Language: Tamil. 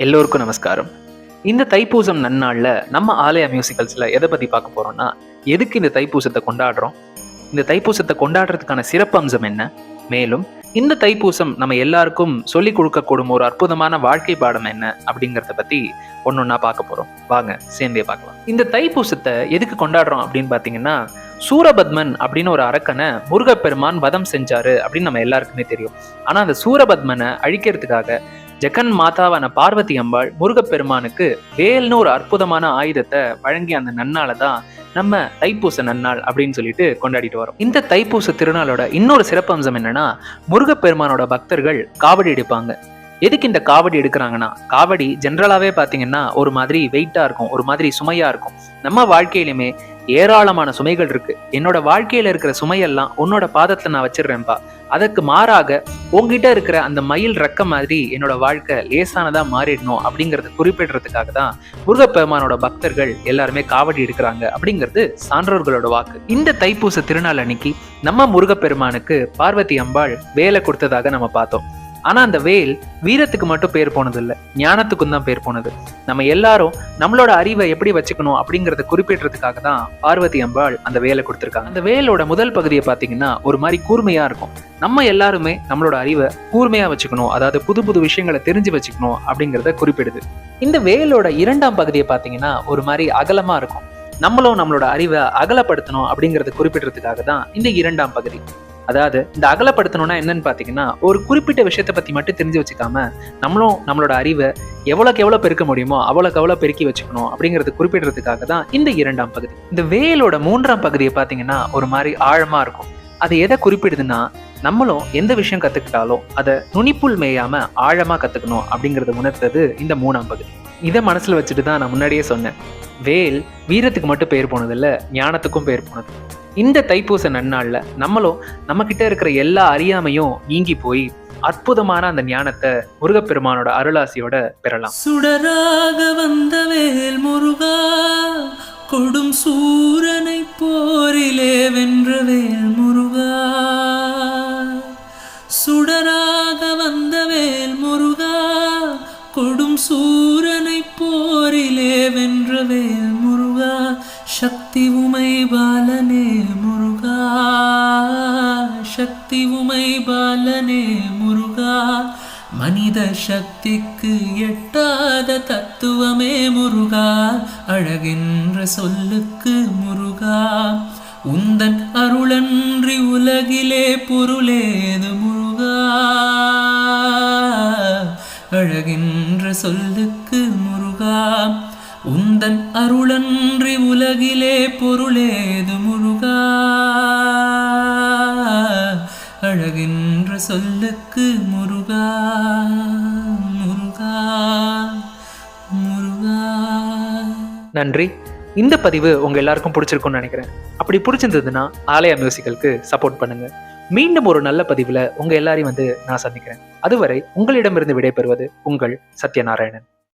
எல்லோருக்கும் நமஸ்காரம். இந்த தைப்பூசம் நன்னாள்ல நம்ம ஆலயா மியூசிக்கல்ஸ்ல எதை பத்தி பார்க்க போறோம்னா, எதுக்கு இந்த தைப்பூசத்தை கொண்டாடுறோம், இந்த தைப்பூசத்தை கொண்டாடுறதுக்கான சிறப்பு அம்சம் என்ன, மேலும் இந்த தைப்பூசம் நம்ம எல்லாருக்கும் சொல்லிக் கொடுக்கக்கூடும் ஒரு அற்புதமான வாழ்க்கை பாடம் என்ன அப்படிங்கிறத பத்தி ஒன்னொன்னா பார்க்க போறோம். வாங்க சேர்ந்தே பார்க்கலாம். இந்த தைப்பூசத்தை எதுக்கு கொண்டாடுறோம் அப்படின்னு பாத்தீங்கன்னா, சூரபத்மன் அப்படின்னு ஒரு அரக்கனை முருகப்பெருமான் வதம் செஞ்சாரு அப்படின்னு நம்ம எல்லாருக்குமே தெரியும். ஆனா அந்த சூரபத்மனை அழிக்கிறதுக்காக ஜெகன் மாதாவான பார்வதி அம்பாள் முருகப்பெருமானுக்கு வேல்னு ஒரு அற்புதமான ஆயுதத்தை வழங்கி அந்த நன்னால தான் நம்ம தைப்பூச நன்னாள் அப்படின்னு சொல்லிட்டு கொண்டாடிட்டு வரோம். இந்த தைப்பூச திருநாளோட இன்னொரு சிறப்பு அம்சம் என்னன்னா, முருகப்பெருமானோட பக்தர்கள் காவடி எடுப்பாங்க. எதுக்கு இந்த காவடி எடுக்கிறாங்கன்னா, காவடி ஜென்ரலாவே பாத்தீங்கன்னா ஒரு மாதிரி வெயிட்டா இருக்கும், ஒரு மாதிரி சுமையா இருக்கும். நம்ம வாழ்க்கையிலுமே ஏராளமான சுமைகள் இருக்கு. என்னோட வாழ்க்கையில இருக்கிற சுமையெல்லாம் உன்னோட பாதத்துல நான் வச்சிடுறேன்பா. அதற்கு மாறாக உங்ககிட்ட இருக்கிற அந்த மயில் ரெக்க மாதிரி என்னோட வாழ்க்கை லேசானதா மாறிடணும் அப்படிங்கறத குறிப்பிடுறதுக்காக தான் முருகப்பெருமானோட பக்தர்கள் எல்லாருமே காவடி எடுக்கிறாங்க அப்படிங்கிறது சான்றோர்களோட வாக்கு. இந்த தைப்பூச திருநாள் அன்னைக்கு நம்ம முருகப்பெருமானுக்கு பார்வதி அம்பாள் வேலை கொடுத்ததாக நம்ம பார்த்தோம். ஆனா அந்த வேல் வீரத்துக்கு மட்டும் பேர் போனது இல்லை, ஞானத்துக்கும் தான் பேர் போனது. நம்ம எல்லாரும் நம்மளோட அறிவை எப்படி வச்சுக்கணும் அப்படிங்கறத குறிப்பிடுறதுக்காக தான் பார்வதி அம்பாள் அந்த வேலை கொடுத்திருக்காங்க. அந்த வேலோட முதல் பகுதியை பாத்தீங்கன்னா ஒரு மாதிரி கூர்மையா இருக்கும். நம்ம எல்லாருமே நம்மளோட அறிவை கூர்மையா வச்சுக்கணும், அதாவது புது புது விஷயங்களை தெரிஞ்சு வச்சுக்கணும் அப்படிங்கறத குறிப்பிடுது. இந்த வேலோட இரண்டாம் பகுதியை பாத்தீங்கன்னா ஒரு மாதிரி அகலமா இருக்கும். நம்மளும் நம்மளோட அறிவை அகலப்படுத்தணும் அப்படிங்கறத குறிப்பிடுறதுக்காக தான் இந்த இரண்டாம் பகுதி. அதாவது இந்த அகலப்படுத்தணும்னா என்னன்னு பாத்தீங்கன்னா, ஒரு குறிப்பிட்ட விஷயத்தை பத்தி மட்டும் தெரிஞ்சு வச்சுக்காம நம்மளும் நம்மளோட அறிவை எவ்வளவுக்கு எவ்வளவு பெருக்க முடியுமோ அவ்வளவுக்கு எவ்வளவு பெருக்கி வச்சுக்கணும் அப்படிங்கறது குறிப்பிடுறதுக்காக தான் இந்த இரண்டாம் பகுதி. இந்த வேலோட மூன்றாம் பகுதியை பாத்தீங்கன்னா ஒரு மாதிரி ஆழமா இருக்கும். அது எதை குறிப்பிடுதுன்னா, நம்மளும் எந்த விஷயம் கத்துக்கிட்டாலும் அதை நுனிப்புள் மேயாம ஆழமா கத்துக்கணும் அப்படிங்கறத உணர்த்தது இந்த மூணாம் பகுதி. இதை மனசுல வச்சுட்டு தான் நான் முன்னாடியே சொன்னேன், வேல் வீரத்துக்கு மட்டும் பேர் போனது இல்ல, ஞானத்துக்கும் பேர் போனது. இந்த தைப்பூச நன்னாள்ல நம்மளும் நம்ம கிட்ட இருக்கிற எல்லா அறியாமையும் நீங்கி போய் அற்புதமான அந்த ஞானத்தை முருகப்பெருமானோட அருளாசியோட பெறலாம். சுடராக வந்த வேல் முருகா, கொடும் சூரனை போரிலே வென்ற வேல் முருகா. சுடராக வந்த வேல் முருகா, கொடும் சூரனை போரிலே வென்ற வேல் முருகா. சக்தி உமை பாலனே முருகா, சக்தி உமை பாலனே முருகா. மனித சக்திக்கு எட்டாத தத்துவமே முருகா, அழகின்ற சொல்லுக்கு முருகா. உந்தன் அருளன்றி உலகிலே பொருளேது முருகா, அழகின்ற சொல்லுக்கு முருகா. உந்தன் அருளன்றி உலகிலே பொருளேது முருகா, அழகின்ற சொல்லுக்கு முருகா, முருகா, முருகா. நன்றி. இந்த பதிவு உங்க எல்லாருக்கும் பிடிச்சிருக்கும்னு நினைக்கிறேன். அப்படி பிடிச்சிருந்ததுன்னா ஆலயா மியூசிக்கலுக்கு சப்போர்ட் பண்ணுங்க. மீண்டும் ஒரு நல்ல பதிவுல உங்க எல்லாரையும் நான் சந்திக்கிறேன். அதுவரை உங்களிடமிருந்து விடைபெறுவது உங்கள் சத்யநாராயணன்.